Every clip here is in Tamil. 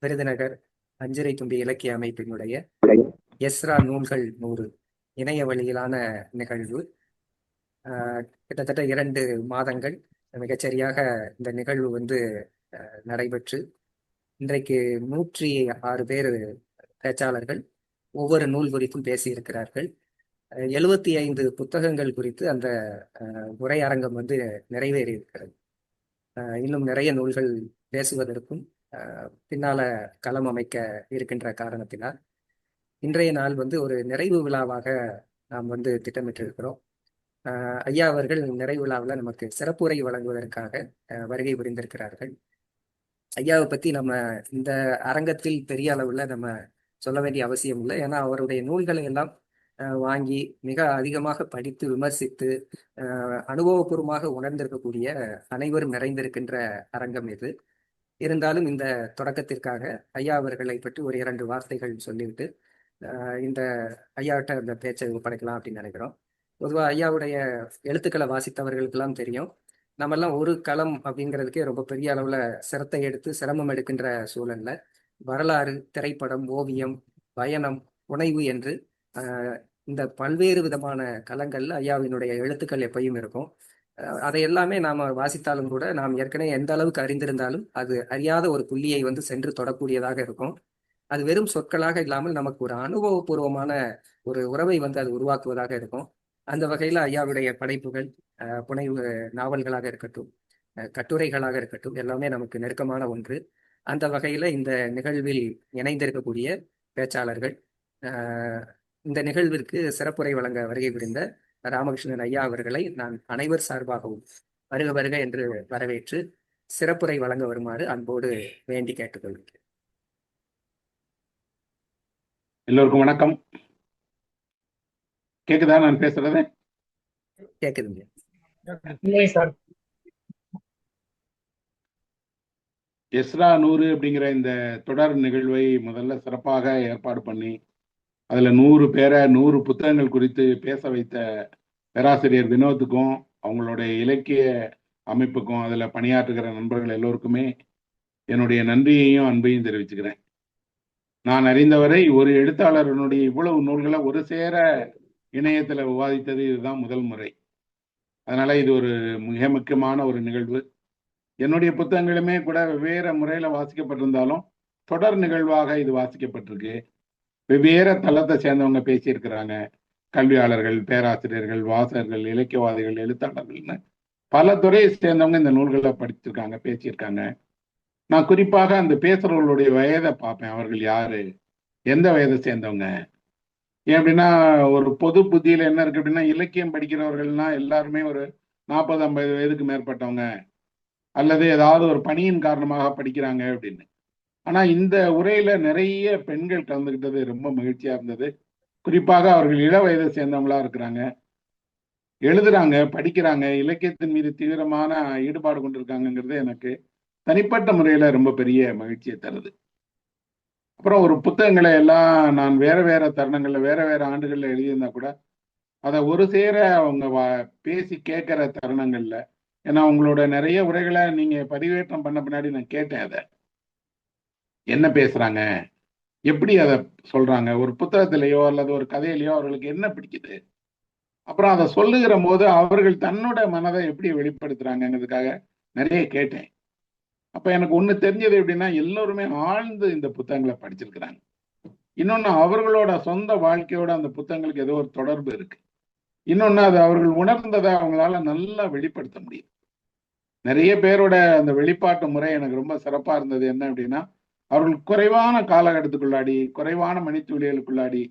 விருதுநகர் அஞ்சரை தும்பி இலக்கிய அமைப்பினுடைய எஸ்ரா நூல்கள் 100 இணைய வழியிலான நிகழ்வு. கிட்டத்தட்ட 2 மாதங்கள் மிகச்சரியாக இந்த நிகழ்வு நடைபெற்று இன்றைக்கு 106 பேர் பேச்சாளர்கள் ஒவ்வொரு நூல் குறித்தும் பேசியிருக்கிறார்கள். 75 புத்தகங்கள் குறித்து அந்த உரையரங்கம் நிறைவேறி இருக்கிறது. இன்னும் நிறைய நூல்கள் பேசுவதற்கும் பின்னால களம் அமைக்க இருக்கின்ற காரணத்தினால் இன்றைய நாள் ஒரு நிறைவு விழாவாக நாம் திட்டமிட்டிருக்கிறோம். ஐயா அவர்கள் நிறைவு விழாவில் நமக்கு சிறப்புரை வழங்குவதற்காக வருகை புரிந்திருக்கிறார்கள். ஐயாவை பற்றி நம்ம இந்த அரங்கத்தில் பெரிய அளவில் நம்ம சொல்ல வேண்டிய அவசியம் இல்லை. ஏன்னா அவருடைய நூல்களை எல்லாம் வாங்கி மிக அதிகமாக படித்து விமர்சித்து அனுபவபூர்வமாக உணர்ந்திருக்கக்கூடிய அனைவரும் நிறைந்திருக்கின்ற அரங்கம் இது. இருந்தாலும் இந்த தொடக்கத்திற்காக ஐயா அவர்களை பற்றி ஒரு 2 வார்த்தைகள் சொல்லிவிட்டு இந்த ஐயாவிட்ட அந்த பேச்சை ஒப்படைக்கலாம் அப்படின்னு நினைக்கிறோம். பொதுவாக ஐயாவுடைய எழுத்துக்களை வாசித்தவர்களுக்கெல்லாம் தெரியும், நம்மெல்லாம் ஒரு களம் அப்படிங்கிறதுக்கே ரொம்ப பெரிய அளவில் சிரத்தை எடுத்து சிரமம் எடுக்கின்ற சூழல்ல வரலாறு, திரைப்படம், ஓவியம், பயணம், புனைவு என்று இந்த பல்வேறு விதமான களங்கள்ல ஐயாவினுடைய எழுத்துக்கள் எப்பயும் இருக்கும். அதை எல்லாமே நாம் வாசித்தாலும் கூட நாம் ஏற்கனவே எந்த அளவுக்கு அறிந்திருந்தாலும் அது அறியாத ஒரு புள்ளியை சென்று தொடக்கூடியதாக இருக்கும். அது வெறும் சொற்களாக இல்லாமல் நமக்கு ஒரு அனுபவபூர்வமான ஒரு உறவை அது உருவாக்குவதாக இருக்கும். அந்த வகையில் ஐயாவுடைய படைப்புகள், புனைவு நாவல்களாக இருக்கட்டும், கட்டுரைகளாக இருக்கட்டும், எல்லாமே நமக்கு நெருக்கமான ஒன்று. அந்த வகையில் இந்த நிகழ்வில் இணைந்திருக்கக்கூடிய பேச்சாளர்கள், இந்த நிகழ்விற்கு சிறப்புரை வழங்க வருகை புரிந்த ராமகிருஷ்ணன் ஐயா அவர்களை நான் அனைவர் சார்பாகவும் வருக வருக என்று வரவேற்று சிறப்புரை வழங்க வருமாறு அன்போடு வேண்டி கேட்டுக்கொள்கிறேன். எல்லோருக்கும் வணக்கம். கேக்குதா நான் பேசுறது? கேக்குதுங்க. எஸ்ரா 100 அப்படிங்கிற இந்த தொடர் நிகழ்வை முதல்ல சிறப்பாக ஏற்பாடு பண்ணி அதுல 100 பேரை 100 புத்தகங்கள் குறித்து பேச வைத்த பேராசிரியர் வினோத்துக்கும் அவங்களுடைய இலக்கிய அமைப்புக்கும் அதுல பணியாற்றுகிற நண்பர்கள் எல்லோருக்குமே என்னுடைய நன்றியையும் அன்பையும் தெரிவிச்சுக்கிறேன். நான் அறிந்தவரை ஒரு எழுத்தாளருடைய இவ்வளவு நூல்களை ஒரு சேர இணையத்துல விவாதித்தது இதுதான் முதல் முறை. அதனால இது ஒரு மிக முக்கியமான ஒரு நிகழ்வு. என்னுடைய புத்தகங்களுமே கூட வெவ்வேறு முறையில வாசிக்கப்பட்டிருந்தாலும் தொடர் நிகழ்வாக இது வாசிக்கப்பட்டிருக்கு. வெவ்வேறு தளத்தை சேர்ந்தவங்க பேசியிருக்கிறாங்க. கல்வியாளர்கள், பேராசிரியர்கள், வாசகர்கள், இலக்கியவாதிகள், எழுத்தாளர்கள்னு பல துறையை சேர்ந்தவங்க இந்த நூல்களை படிச்சிருக்காங்க, பேசியிருக்காங்க. நான் குறிப்பாக அந்த பேசுறவர்களுடைய வயதை பார்ப்பேன். அவர்கள் யாரு, எந்த வயதை சேர்ந்தவங்க. ஏன் அப்படின்னா ஒரு பொது புத்தியில என்ன இருக்கு அப்படின்னா, இலக்கியம் படிக்கிறவர்கள்னா எல்லாருமே ஒரு 40-50 வயதுக்கு மேற்பட்டவங்க அல்லது ஏதாவது ஒரு பணியின் காரணமாக படிக்கிறாங்க அப்படின்னு. ஆனா இந்த உரையில நிறைய பெண்கள் கலந்துகிட்டது ரொம்ப மகிழ்ச்சியா இருந்தது. குறிப்பாக அவர்கள் இள வயதை சேர்ந்தவங்களா இருக்கிறாங்க, எழுதுறாங்க, படிக்கிறாங்க, இலக்கியத்தின் மீது தீவிரமான ஈடுபாடு கொண்டிருக்காங்கிறது எனக்கு தனிப்பட்ட முறையில ரொம்ப பெரிய மகிழ்ச்சியை தருது. அப்புறம் ஒரு புத்தகங்களை எல்லாம் நான் வேற வேற தருணங்கள்ல வேற வேற ஆண்டுகள்ல எழுதியிருந்தா கூட அதை ஒரு சேர அவங்க பேசி கேட்கிற தருணங்கள்ல, ஏன்னா உங்களோட நிறைய உரைகளை நீங்க பதிவேற்றம் பண்ண பின்னாடி நான் கேட்டேன், அதை என்ன பேசுறாங்க, எப்படி அதை சொல்றாங்க, ஒரு புத்தகத்திலேயோ அல்லது ஒரு கதையிலையோ அவர்களுக்கு என்ன பிடிக்குது, அப்புறம் அதை சொல்லுகிற போது அவர்கள் தன்னோட மனதை எப்படி வெளிப்படுத்துறாங்கிறதுக்காக நிறைய கேட்டேன். அப்ப எனக்கு ஒண்ணு தெரிஞ்சது எப்படின்னா, எல்லோருமே ஆழ்ந்து இந்த புத்தகங்களை படிச்சிருக்கிறாங்க. இன்னொன்னு, அவர்களோட சொந்த வாழ்க்கையோட அந்த புத்தகங்களுக்கு ஏதோ ஒரு தொடர்பு இருக்கு. இன்னொன்னு, அது அவர்கள் உணர்ந்ததை அவங்களால நல்லா வெளிப்படுத்த முடியும். நிறைய பேரோட அந்த வெளிப்பாட்டு முறை எனக்கு ரொம்ப சிறப்பா இருந்தது. என்ன அப்படின்னா, அவர்கள் குறைவான காலகட்டத்துக்குள்ளாடி, குறைவான மணித்துளிகளுக்குள்ளாடி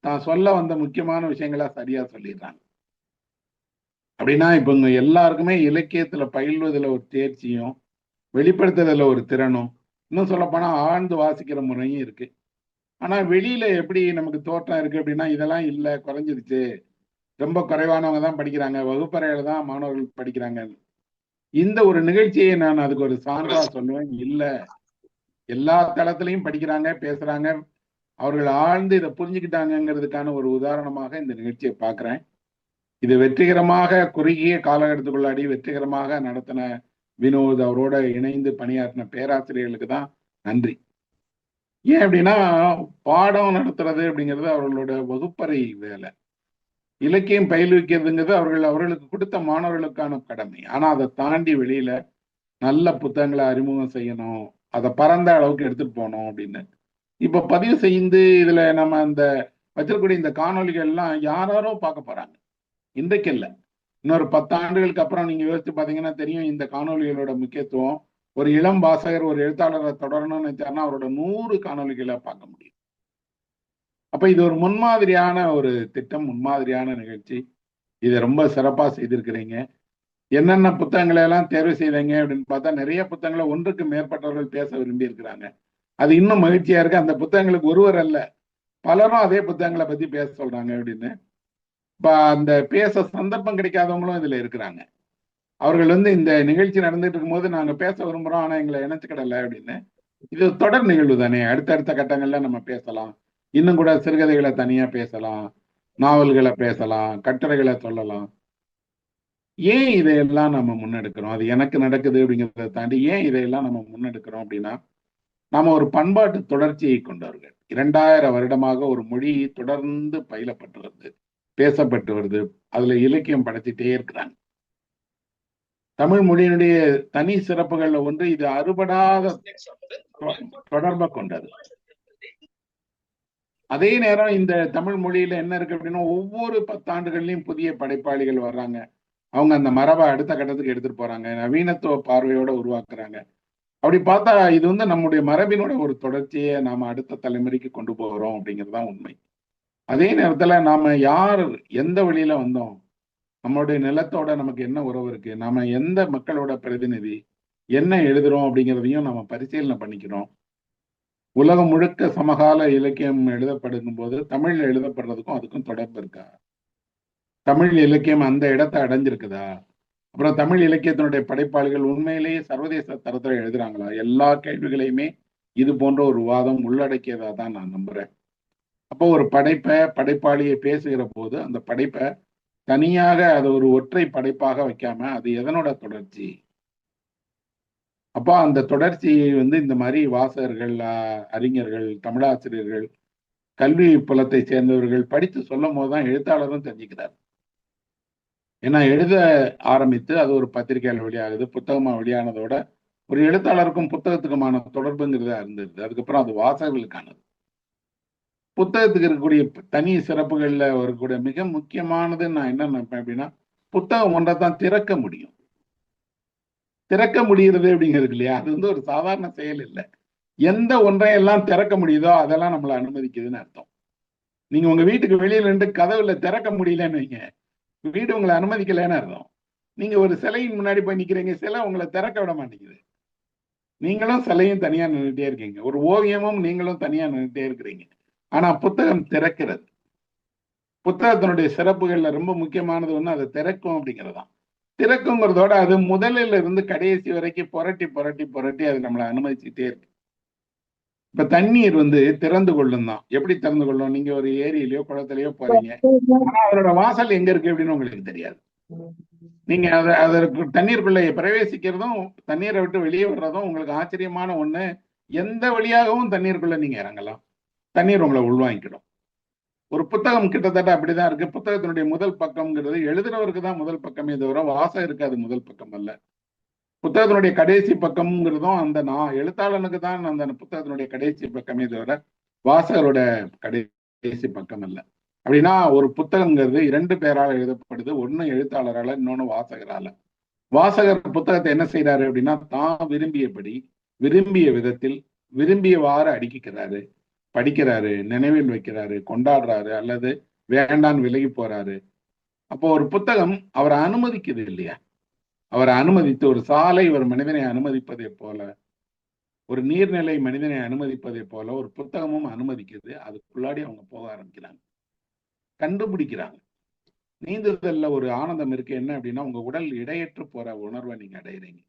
தான் சொல்ல வந்த முக்கியமான விஷயங்களா சரியா சொல்லிடுறாங்க. அப்படின்னா இப்ப இங்க எல்லாருக்குமே இலக்கியத்துல பயில்வதில் ஒரு தேர்ச்சியும் வெளிப்படுத்துறதுல ஒரு திறனும், இன்னும் சொல்ல போனா ஆழ்ந்து வாசிக்கிற முறையும் இருக்கு. ஆனா வெளியில எப்படி நமக்கு தோற்றம் இருக்கு அப்படின்னா, இதெல்லாம் இல்லை, குறைஞ்சிருச்சு, ரொம்ப குறைவானவங்க தான் படிக்கிறாங்க, வகுப்பறையில தான் மாணவர்கள் படிக்கிறாங்க. இந்த ஒரு நிகழ்ச்சியை நான் அதுக்கு ஒரு சான்றா சொல்லுவேன். இல்லை, எல்லா தளத்திலையும் படிக்கிறாங்க, பேசுறாங்க, அவர்கள் ஆழ்ந்து இதை புரிஞ்சுக்கிட்டாங்கிறதுக்கான ஒரு உதாரணமாக இந்த நிகழ்ச்சியை பார்க்கிறேன். இது வெற்றிகரமாக குறுகிய காலகட்டத்துக்குள்ளாடி வெற்றிகரமாக நடத்தின வினோத், அவரோட இணைந்து பணியாற்றின பேராசிரியர்களுக்கு தான் நன்றி. ஏன் அப்படின்னா பாடம் நடத்துறது அப்படிங்கிறது அவர்களோட வகுப்பறை வேலை. இலக்கியம் பயிலுவிக்கிறதுங்கிறது அவர்களுக்கு கொடுத்த மாணவர்களுக்கான கடமை. ஆனா அதை தாண்டி வெளியில நல்ல புத்தகங்களை அறிமுகம் செய்யணும், அதை பரந்த அளவுக்கு எடுத்துட்டு போகணும் அப்படின்னு இப்ப பதிவு செய்து இதுல நம்ம அந்த வச்சிருக்கக்கூடிய இந்த காணொலிகள் எல்லாம் யாரோ பார்க்க போறாங்க. இன்றைக்கு இல்லை, இன்னொரு 10 ஆண்டுகளுக்கு அப்புறம் நீங்க யோசிச்சு பாத்தீங்கன்னா தெரியும் இந்த காணொலிகளோட முக்கியத்துவம். ஒரு இளம் வாசகர் ஒரு எழுத்தாளரை தொடரணும்னு நினைச்சாருன்னா அவரோட 100 காணொலிகளை பார்க்க முடியும். அப்ப இது ஒரு முன்மாதிரியான ஒரு திட்டம், முன்மாதிரியான நிகழ்ச்சி. இதை ரொம்ப சிறப்பா செய்திருக்கிறீங்க. என்னென்ன புத்தகங்களை எல்லாம் தேர்வு செய்தீங்க அப்படின்னு பார்த்தா நிறைய புத்தகங்களை ஒன்றுக்கு மேற்பட்டவர்கள் பேச விரும்பி இருக்கிறாங்க. அது இன்னும் மகிழ்ச்சியா இருக்கு. அந்த புத்தகங்களுக்கு ஒருவர் அல்ல, பலரும் அதே புத்தகங்களை பத்தி பேச சொல்றாங்க அப்படின்னு. இப்ப அந்த பேச சந்தர்ப்பம் கிடைக்காதவங்களும் இதுல இருக்கிறாங்க. அவர்கள் இந்த நிகழ்ச்சி நடந்துட்டு இருக்கும்போது நாங்க பேச விரும்புறோம், ஆனா எங்களை இணைச்சுக்கிடல அப்படின்னு. இது தொடர் நிகழ்வு தானே, அடுத்தடுத்த கட்டங்கள்ல நம்ம பேசலாம். இன்னும் கூட சிறுகதைகளை தனியா பேசலாம், நாவல்களை பேசலாம், கட்டுரைகளை சொல்லலாம். ஏன் இதையெல்லாம் நம்ம முன்னெடுக்கிறோம்? அது எனக்கு நடக்குது அப்படிங்கிறத தாண்டி ஏன் இதையெல்லாம் நம்ம முன்னெடுக்கிறோம் அப்படின்னா, நாம ஒரு பண்பாட்டு தொடர்ச்சியை கொண்டவர்கள். 2000 வருடமாக ஒரு மொழி தொடர்ந்து பயிலப்பட்டு வருது, பேசப்பட்டு வருது, அதுல இலக்கியம் படைச்சிட்டே இருக்கிறாங்க. தமிழ் மொழியினுடைய தனி சிறப்புகள்ல ஒன்று இது அறுபடாத தொடர்பை கொண்டது. அதே நேரம் இந்த தமிழ் மொழியில என்ன இருக்கு அப்படின்னா ஒவ்வொரு 10 ஆண்டுகள்லயும் புதிய படைப்பாளிகள் வர்றாங்க. அவங்க அந்த மரபை அடுத்த கட்டத்துக்கு எடுத்துட்டு போறாங்க, நவீனத்துவ பார்வையோட உருவாக்குறாங்க. அப்படி பார்த்தா இது நம்முடைய மரபினோட ஒரு தொடர்ச்சியை நாம அடுத்த தலைமுறைக்கு கொண்டு போகிறோம் அப்படிங்கிறதுதான் உண்மை. அதே நேரத்துல நாம யார், எந்த வழியில வந்தோம், நம்மளுடைய நிலத்தோட நமக்கு என்ன உறவு இருக்கு, நாம எந்த மக்களோட பிரதிநிதி, என்ன எழுதுறோம் அப்படிங்கிறதையும் நம்ம பரிசீலனை பண்ணிக்கிறோம். உலகம் முழுக்க சமகால இலக்கியம் எழுதப்படும் போது தமிழ்ல எழுதப்படுறதுக்கும் அதுக்கும் தொடர்பு இருக்கா? தமிழ் இலக்கியம் அந்த இடத்தை அடைஞ்சிருக்குதா? அப்புறம் தமிழ் இலக்கியத்தினுடைய படைப்பாளிகள் உண்மையிலேயே சர்வதேச தரத்துல எழுதுறாங்களா? எல்லா கேள்விகளையுமே இது போன்ற ஒரு வாதம் உள்ளடக்கியதா தான் நான் நம்புறேன். அப்போ ஒரு படைப்பாளியை பேசுகிற போது அந்த படைப்பை தனியாக அது ஒரு ஒற்றை படைப்பாக வைக்காம அது எதனோட தொடர்ச்சி? அப்போ அந்த தொடர்ச்சியை இந்த மாதிரி வாசகர்கள், அறிஞர்கள், தமிழாசிரியர்கள், கல்வி புலத்தை சேர்ந்தவர்கள் படித்து சொல்லும் போதுதான் எழுத்தாளரும் தெரிஞ்சுக்கிறார். ஏன்னா எழுத ஆரம்பித்து அது ஒரு பத்திரிகையால் வெளியாகுது, புத்தகமா வெளியானதோட ஒரு எழுத்தாளருக்கும் புத்தகத்துக்குமான தொடர்புங்கிறத இருந்தது. அதுக்கப்புறம் அது வாசகர்களுக்கானது. புத்தகத்துக்கு இருக்கக்கூடிய தனி சிறப்புகள்ல வரக்கூடிய மிக முக்கியமானது நான் என்ன நினைப்பேன் அப்படின்னா, புத்தகம் ஒன்றை தான் திறக்க முடியும். திறக்க முடிகிறது அப்படிங்கிறது இல்லையா, அது ஒரு சாதாரண செயல் இல்லை. எந்த ஒன்றையெல்லாம் திறக்க முடியுதோ அதெல்லாம் நம்மளை அனுமதிக்குதுன்னு அர்த்தம். நீங்க உங்க வீட்டுக்கு வெளியில நின்று கதவுல திறக்க முடியலன்னு வைங்க, வீடு உங்களை அனுமதிக்கலைன்னு அர்த்தம். நீங்க ஒரு சிலையின் முன்னாடி போய் நிக்கிறீங்க, சிலை உங்களை திறக்க விட மாட்டேங்குது. நீங்களும் சிலையும் தனியா நின்றுட்டே இருக்கீங்க, ஒரு ஓவியமும் நீங்களும் தனியா நின்றுட்டே இருக்கிறீங்க. ஆனா புத்தகம் திறக்கிறது. புத்தகத்தினுடைய சிறப்புகள்ல ரொம்ப முக்கியமானது ஒண்ணு அதை திறக்கும் அப்படிங்கிறதான். திறக்குங்கிறதோட அது முதலில் இருந்து கடைசி வரைக்கும் புரட்டி புரட்டி புரட்டி அது நம்மளை அனுமதிச்சுட்டே இருக்கு. இப்ப தண்ணீர் திறந்து கொள்ளும் தான். எப்படி திறந்து கொள்ளும்? நீங்க ஒரு ஏரியிலயோ குளத்திலயோ போறீங்க, ஆனா அதோட வாசல் எங்க இருக்கு அப்படின்னு உங்களுக்கு தெரியாது. நீங்க அதற்கு தண்ணீருக்குள்ள பிரவேசிக்கிறதும் தண்ணீரை விட்டு வெளியே வர்றதும் உங்களுக்கு ஆச்சரியமான ஒண்ணு. எந்த வழியாகவும் தண்ணீருக்குள்ள நீங்க இறங்கலாம், தண்ணீர் உங்களை உள்வாங்கிக்கிடும். ஒரு புத்தகம் கிட்டத்தட்ட அப்படிதான் இருக்கு. புத்தகத்தினுடைய முதல் பக்கம்ங்கிறது எழுதுறவருக்கு தான் முதல் பக்கமே தவிர வாசகருக்கு அது முதல் பக்கம் அல்ல. புத்தகத்தினுடைய கடைசி பக்கம்ங்கிறதும் அந்த எழுத்தாளனுக்கு தான் அந்த புத்தகத்தினுடைய கடைசி பக்கமே தவிர வாசகரோட கடைசி பக்கம் அல்ல. அப்படின்னா ஒரு புத்தகம்ங்கிறது 2 பேரால் எழுதப்படுது, ஒன்னு எழுத்தாளரால, இன்னொன்னு வாசகரால. வாசகர் புத்தகத்தை என்ன செய்யறாரு அப்படின்னா தான் விரும்பியபடி, விரும்பிய விதத்தில், விரும்பியவாறு அடுக்கிக்கிறாரு, படிக்கிறாரு, நினைவில் வைக்கிறாரு, கொண்டாடுறாரு, அல்லது வேண்டான்னு விலகி போறாரு. அப்போ ஒரு புத்தகம் அவரை அனுமதிக்குது இல்லையா? அவரை அனுமதித்து, ஒரு சாலை ஒரு மனிதனை அனுமதிப்பதை போல, ஒரு நீர்நிலை மனிதனை அனுமதிப்பதை போல ஒரு புத்தகமும் அனுமதிக்குது. அதுக்குள்ளாடி அவங்க போக ஆரம்பிக்கிறாங்க, கண்டுபிடிக்கிறாங்க. நீந்துதல்ல ஒரு ஆனந்தம் இருக்கு. என்ன அப்படின்னா உங்க உடல் இடையற்று போற உணர்வை நீங்க அடையிறீங்க.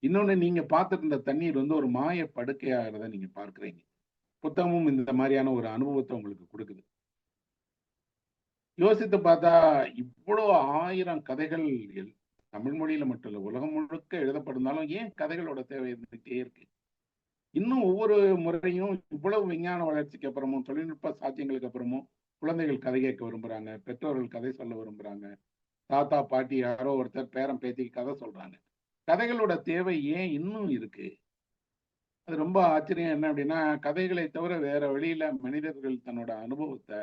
இன்னொன்னு, நீங்க பார்த்துட்டு இருந்த தண்ணீர் ஒரு மாய படுக்கையாகிறத நீங்க பார்க்கிறீங்க. புத்தகமும் இந்த மாதிரியான ஒரு அனுபவத்தை உங்களுக்கு கொடுக்குது. யோசித்து பார்த்தா இவ்வளவு 1000 கதைகள் தமிழ் மொழியில மட்டும் இல்ல உலகம் முழுக்க எழுதப்படுந்தாலும் ஏன் கதைகளோட தேவை இருந்துகிட்டே இருக்கு? இன்னும் ஒவ்வொரு முறையும் இவ்வளவு விஞ்ஞான வளர்ச்சிக்கு அப்புறமும் தொழில்நுட்ப சாத்தியங்களுக்கு அப்புறமும் குழந்தைகள் கதை கேட்க விரும்புறாங்க, பெற்றோர்கள் கதை சொல்ல விரும்புறாங்க, தாத்தா பாட்டி யாரோ ஒருத்தர் பேரன் பேத்திக்கு கதை சொல்றாங்க. கதைகளோட தேவை ஏன் இன்னும் இருக்கு? அது ரொம்ப ஆச்சரியம். என்ன அப்படின்னா, கதைகளை தவிர வேற வழியில மனிதர்கள் தன்னோட அனுபவத்தை,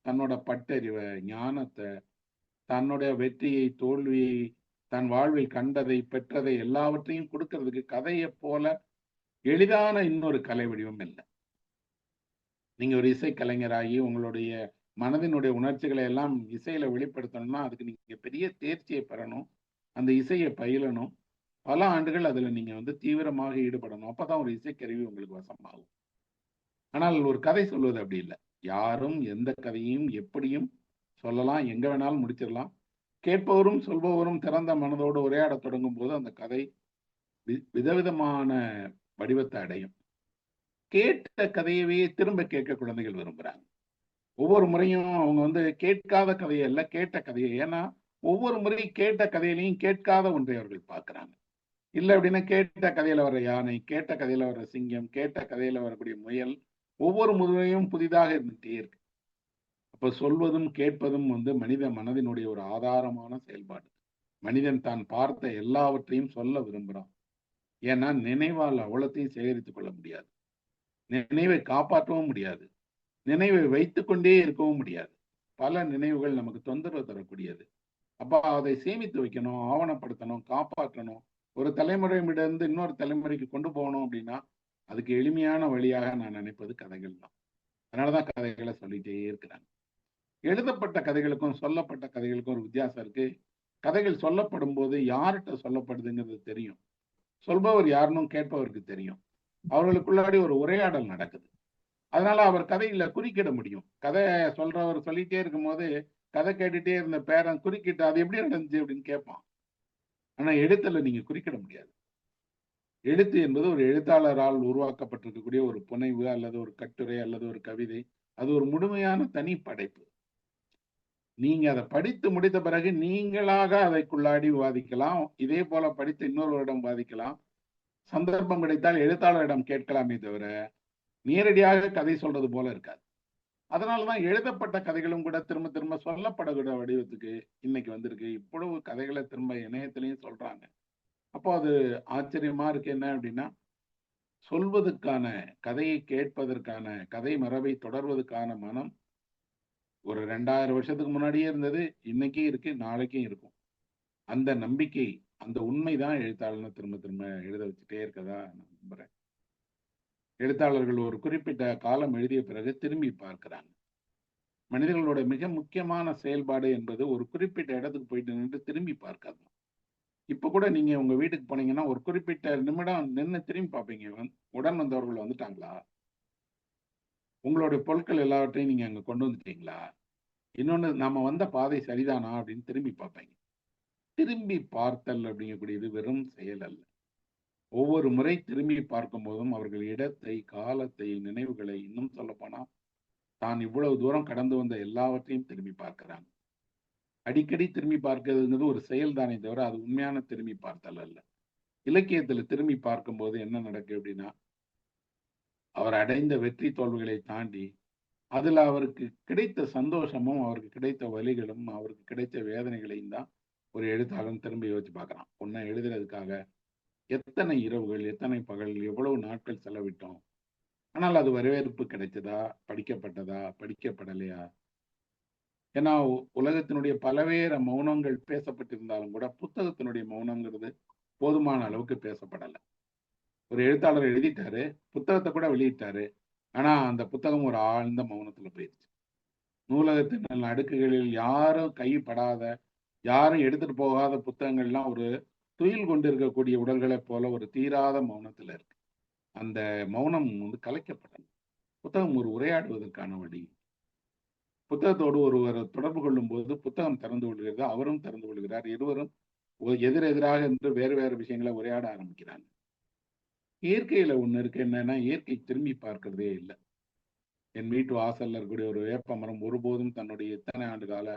தன்னோட பட்டறிவை, ஞானத்தை, தன்னுடைய வெற்றியை, தோல்வியை, தன் வாழ்வில் கண்டதை, பெற்றதை எல்லாவற்றையும் கொடுக்கறதுக்கு கதையை போல எளிதான இன்னொரு கலை வடிவம் இல்லை. நீங்க ஒரு இசை கலைஞராகி உங்களுடைய மனதினுடைய உணர்ச்சிகளை எல்லாம் இசையில வெளிப்படுத்தணும்னா அதுக்கு நீங்க பெரிய தேர்ச்சியை பெறணும், அந்த இசையை பயிலணும், பல ஆண்டுகள் அதுல நீங்க தீவிரமாக ஈடுபடணும். அப்பதான் ஒரு இசைக்கருவி உங்களுக்கு வசமாகும். ஆனால் ஒரு கதை சொல்வது அப்படி இல்லை. யாரும் எந்த கதையும் எப்படியும் சொல்லலாம், எங்க வேணாலும் முடிச்சிடலாம். கேட்பவரும் சொல்பவரும் திறந்த மனதோடு உரையாடத் தொடங்கும் போது அந்த கதை விதவிதமான வடிவத்தை அடையும். கேட்ட கதையவே திரும்ப கேட்க குழந்தைகள் விரும்புறாங்க. ஒவ்வொரு முறையும் அவங்க கேட்காத கதையை அல்ல, கேட்ட கதையை. ஏன்னா ஒவ்வொரு முறையும் கேட்ட கதையிலையும் கேட்காத ஒன்றை அவர்கள் பார்க்கிறாங்க. இல்லை அப்படின்னா கேட்ட கதையில வர்ற யானை, கேட்ட கதையில வர்ற சிங்கம், கேட்ட கதையில வரக்கூடிய முயல் ஒவ்வொரு முறையும் புதிதாக இருந்துட்டே இருக்கு. அப்ப சொல்வதும் கேட்பதும் மனித மனதினுடைய ஒரு ஆதாரமான செயல்பாடு. மனிதன் தான் பார்த்த எல்லாவற்றையும் சொல்ல விரும்புகிறான். ஏன்னா நினைவால் அவ்வளத்தையும் சேகரித்துக் கொள்ள முடியாது, நினைவை காப்பாற்றவும் முடியாது, நினைவை வைத்துக் கொண்டே இருக்கவும் முடியாது. பல நினைவுகள் நமக்கு தொந்தரவு தரக்கூடியது. அப்ப அதை சேமித்து வைக்கணும், ஆவணப்படுத்தணும், காப்பாற்றணும். ஒரு தலைமுறையிலிருந்து இன்னொரு தலைமுறைக்கு கொண்டு போகணும் அப்படின்னா அதுக்கு எளிமையான வழியாக நான் நினைப்பது கதைகள் தான். அதனாலதான் கதைகளை சொல்லிட்டே இருக்கிறாங்க. எழுதப்பட்ட கதைகளுக்கும் சொல்லப்பட்ட கதைகளுக்கும் ஒரு வித்தியாசம் இருக்கு. கதைகள் சொல்லப்படும் போது யார்கிட்ட சொல்லப்படுதுங்கிறது தெரியும், சொல்பவர் யாருன்னு கேட்பவருக்கு தெரியும், அவர்களுக்குள்ளாடி ஒரு உரையாடல் நடக்குது. அதனால அவர் கதையில குறுக்கிட முடியும். கதை சொல்றவர் சொல்லிட்டே இருக்கும் போது கதை கேட்டுட்டே இருந்த பேரன் குறுக்கிட்டு அது எப்படி நடந்துச்சு அப்படின்னு கேட்பான். ஆனா எழுத்துல நீங்க குறுக்கிட முடியாது. எழுத்து என்பது ஒரு எழுத்தாளரால் உருவாக்கப்பட்டிருக்கக்கூடிய ஒரு புனைவு அல்லது ஒரு கட்டுரை அல்லது ஒரு கவிதை. அது ஒரு முழுமையான தனி படைப்பு. நீங்க அதை படித்து முடித்த பிறகு நீங்களாக அதைக்குள்ளாடி விவாதிக்கலாம். இதே போல படித்து இன்னொருவரிடம் வாதிக்கலாம். சந்தர்ப்பம் கிடைத்தால் எழுத்தாளரிடம் கேட்கலாமே தவிர நேரடியாக கதை சொல்றது போல இருக்காது. அதனாலதான் எழுதப்பட்ட கதைகளும் கூட திரும்ப திரும்ப சொல்லப்படக்கூடிய வடிவத்துக்கு இன்னைக்கு வந்திருக்கு. இவ்வளவு கதைகளை திரும்ப இணையத்திலையும் சொல்றாங்க. அப்போ அது ஆச்சரியமா இருக்கு. என்ன அப்படின்னா, சொல்வதற்கான, கதையை கேட்பதற்கான, கதை மரபை தொடர்வதற்கான மனம் ஒரு 2000 வருஷத்துக்கு முன்னாடியே இருந்தது, இன்னைக்கும் இருக்கு, நாளைக்கும் இருக்கும். அந்த நம்பிக்கை, அந்த உண்மைதான் எழுத்தாளர்னு திரும்ப திரும்ப எழுத வச்சுட்டே இருக்கதா நான் நம்புறேன். எழுத்தாளர்கள் ஒரு குறிப்பிட்ட காலம் எழுதிய பிறகு திரும்பி பார்க்கிறாங்க. மனிதர்களோட மிக முக்கியமான செயல்பாடு என்பது ஒரு குறிப்பிட்ட இடத்துக்கு போயிட்டு நின்று திரும்பி பார்க்காது. இப்ப கூட நீங்க உங்க வீட்டுக்கு போனீங்கன்னா ஒரு குறிப்பிட்ட நிமிடம் நின்று திரும்பி பார்ப்பீங்க. உடன் வந்தவர்கள் வந்துட்டாங்களா, உங்களுடைய பொருட்கள் எல்லாவற்றையும் நீங்க அங்க கொண்டு வந்துட்டீங்களா, இன்னொன்னு நாம வந்த பாதை சரிதானா அப்படின்னு திரும்பி பார்ப்பீங்க. திரும்பி பார்த்தல் அப்படிங்கக்கூடியது வெறும் செயல் அல்ல. ஒவ்வொரு முறை திரும்பி பார்க்கும் போதும் அவர்கள் இடத்தை, காலத்தை, நினைவுகளை, இன்னும் சொல்ல போனா தான் இவ்வளவு தூரம் கடந்து வந்த எல்லாவற்றையும் திரும்பி பார்க்கிறாங்க. அடிக்கடி திரும்பி பார்க்கிறதுங்கிறது ஒரு செயல் தானே தவிர அது உண்மையான திரும்பி பார்த்தல் அல்ல. இலக்கியத்துல திரும்பி பார்க்கும்போது என்ன நடக்கு அப்படின்னா, அவர் அடைந்த வெற்றி தோல்விகளை தாண்டி அதுல அவருக்கு கிடைத்த சந்தோஷமும், அவருக்கு கிடைத்த வலிகளும், அவருக்கு கிடைத்த வேதனைகளையும் தான் ஒரு எழுத்தாளன் திரும்பி யோசிச்சு பார்க்கறான். ஒன்ன எழுதுறதுக்காக எத்தனை இரவுகள், எத்தனை பகல், எவ்வளவு நாட்கள் செலவிட்டோம். ஆனால் அது வரவேற்பு கிடைச்சதா, படிக்கப்பட்டதா, படிக்கப்படலையா? ஏன்னா உலகத்தினுடைய பலவேறு மௌனங்கள் பேசப்பட்டிருந்தாலும் கூட புத்தகத்தினுடைய மௌனங்கிறது போதுமான அளவுக்கு பேசப்படலை. ஒரு எழுத்தாளர் எழுதிட்டாரு, புத்தகத்தை கூட வெளியிட்டாரு, ஆனா அந்த புத்தகம் ஒரு ஆழ்ந்த மௌனத்துல போயிடுச்சு. நூலகத்தின் அடுக்குகளில் யாரும் கைப்படாத, யாரும் எடுத்துட்டு போகாத புத்தகங்கள்லாம் ஒரு துயில் கொண்டிருக்கக்கூடிய உடல்களை போல ஒரு தீராத மௌனத்துல இருக்கு. அந்த மௌனம் கலைக்கப்பட்டது. புத்தகம் ஒரு உரையாடுவதற்கான வழி. புத்தகத்தோடு ஒருவர் தொடர்பு கொள்ளும் போது புத்தகம் திறந்து கொள்கிறது, அவரும் திறந்து கொள்கிறார். இருவரும் எதிரெதிராக என்று வேறு வேறு விஷயங்களை உரையாட ஆரம்பிக்கிறாங்க. இயற்கையில ஒண்ணு இருக்கு. என்னன்னா, இயற்கை திரும்பி பார்க்கிறதே இல்லை. என் வீட்டு வாசல்ல இருக்கக்கூடிய ஒரு வேப்ப மரம் ஒருபோதும் தன்னுடைய இத்தனை ஆண்டு கால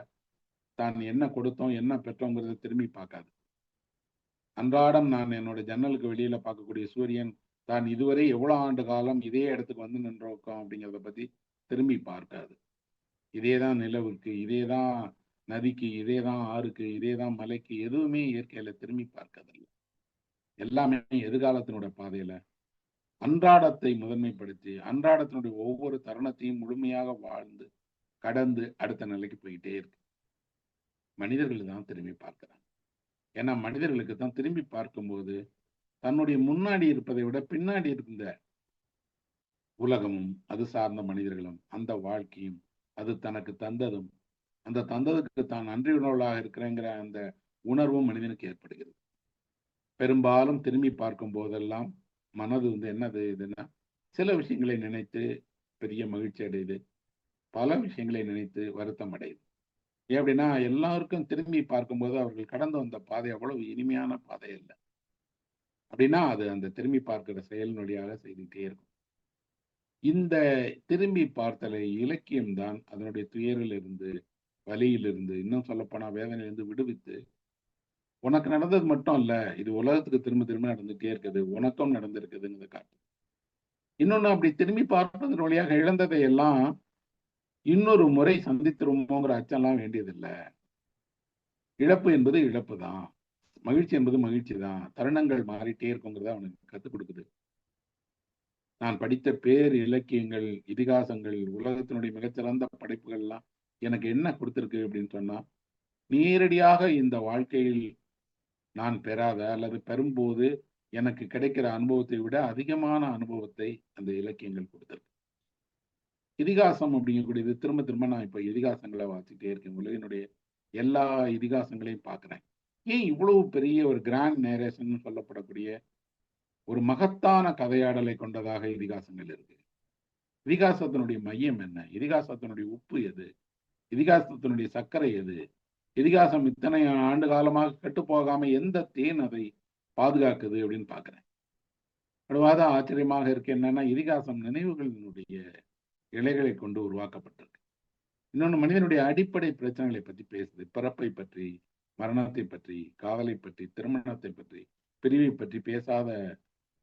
தான் என்ன கொடுத்தோம், என்ன பெற்றோங்கிறத திரும்பி பார்க்காது. அன்றாடம் நான் என்னோட ஜன்னலுக்கு வெளியில பார்க்கக்கூடிய சூரியன் தான் இதுவரை எவ்வளவு ஆண்டு காலம் இதே இடத்துக்கு வந்து நின்றோம் அப்படிங்கிறத பத்தி திரும்பி பார்க்காது. இதேதான் நிலவுக்கு, இதேதான் நதிக்கு, இதேதான் ஆறுக்கு, இதேதான் மலைக்கு, எதுவுமே இயற்கையில திரும்பி பார்க்கறதில்ல. எல்லாமே எதிர்காலத்தினுடைய பாதையில அன்றாடத்தை முதன்மைப்படுத்தி, அன்றாடத்தினுடைய ஒவ்வொரு தருணத்தையும் முழுமையாக வாழ்ந்து, கடந்து அடுத்த நிலைக்கு போயிட்டே இருக்கு. மனிதர்கள் தான் திரும்பி பார்க்கிறாங்க. ஏன்னா மனிதர்களுக்கு தான் திரும்பி பார்க்கும்போது, தன்னுடைய முன்னாடி இருப்பதை விட பின்னாடி இருந்த உலகமும், அது சார்ந்த மனிதர்களும், அந்த வாழ்க்கையும், அது தனக்கு தந்ததும், அந்த தந்ததுக்கு தான் நன்றி உணர்வுகளாக இருக்கிறேங்கிற அந்த உணர்வும் மனிதனுக்கு ஏற்படுகிறது. பெரும்பாலும் திரும்பி பார்க்கும் போதெல்லாம் மனது என்னது இதுன்னா, சில விஷயங்களை நினைத்து பெரிய மகிழ்ச்சி அடையுது. பல விஷயங்களை நினைத்து வருத்தம் அடையுது. ஏன் அப்படின்னா, எல்லாருக்கும் திரும்பி பார்க்கும்போது அவர்கள் கடந்து வந்த பாதை அவ்வளவு இனிமையான பாதை அல்ல. அப்படின்னா, அது அந்த திரும்பி பார்க்கிற செயலின் வழியாக செய்துகிட்டே இருக்கும். இந்த திரும்பி பார்த்தலை இலக்கியம் தான் அதனுடைய துயரிலிருந்து, வலியிலிருந்து, இன்னும் சொல்லப்போனா வேதனையிலிருந்து விடுவித்து, உனக்கு நடந்தது மட்டும் இல்ல, இது உலகத்துக்கு திரும்ப திரும்ப நடந்துட்டே இருக்குது. உனக்கும் நடந்திருக்குதுங்கிறத காட்டுது. இன்னொன்னு அப்படி திரும்பி பார்ப்பதன் வழியாக இழந்ததை எல்லாம் இன்னொரு முறை சந்தித்திருமோங்கிற அச்சம்லாம் வேண்டியதில்ல. இழப்பு என்பது இழப்பு தான். மகிழ்ச்சி என்பது மகிழ்ச்சி தான். தருணங்கள் மாறிட்டே இருக்குங்கிறத அவனுக்கு கத்துக் கொடுக்குது. நான் படித்த பேர் இலக்கியங்கள், இதிகாசங்கள், உலகத்தினுடைய மிகச்சிறந்த படைப்புகள்லாம் எனக்கு என்ன கொடுத்திருக்கு அப்படின்னு சொன்னா, நேரடியாக இந்த வாழ்க்கையில் நான் பெறாத அல்லது பெறும்போது எனக்கு கிடைக்கிற அனுபவத்தை விட அதிகமான அனுபவத்தை அந்த இலக்கியங்கள் கொடுத்திருக்கு. இதிகாசம் அப்படிங்கக்கூடியது திரும்ப திரும்ப நான் இப்ப இதிகாசங்களை வாசிக்கிட்டே இருக்கேன். உலகினுடைய எல்லா இதிகாசங்களையும் பார்க்கிறேன். ஏன் இவ்வளவு பெரிய ஒரு கிராண்ட் நேரேஷன் சொல்லப்படக்கூடிய ஒரு மகத்தான கதையாடலை கொண்டதாக இதிகாசங்கள் இருக்கு. இதிகாசத்தினுடைய மையம் என்ன? இதிகாசத்தினுடைய உப்பு எது? இதிகாசத்தினுடைய சர்க்கரை எது? இதிகாசம் இத்தனை ஆண்டு காலமாக கெட்டு போகாம எந்த தேன் அதை பாதுகாக்குது அப்படின்னு பார்க்கிறேன். அடுவாத ஆச்சரியமாக இருக்கு என்னன்னா, இதிகாசம் நினைவுகளினுடைய இலைகளை கொண்டு உருவாக்கப்பட்டிருக்கு. இன்னொன்று மனிதனுடைய அடிப்படை பிரச்சனைகளை பற்றி பேசுது. பிறப்பை பற்றி, மரணத்தை பற்றி, காதலை பற்றி, திருமணத்தை பற்றி, பிரிவை பற்றி பேசாத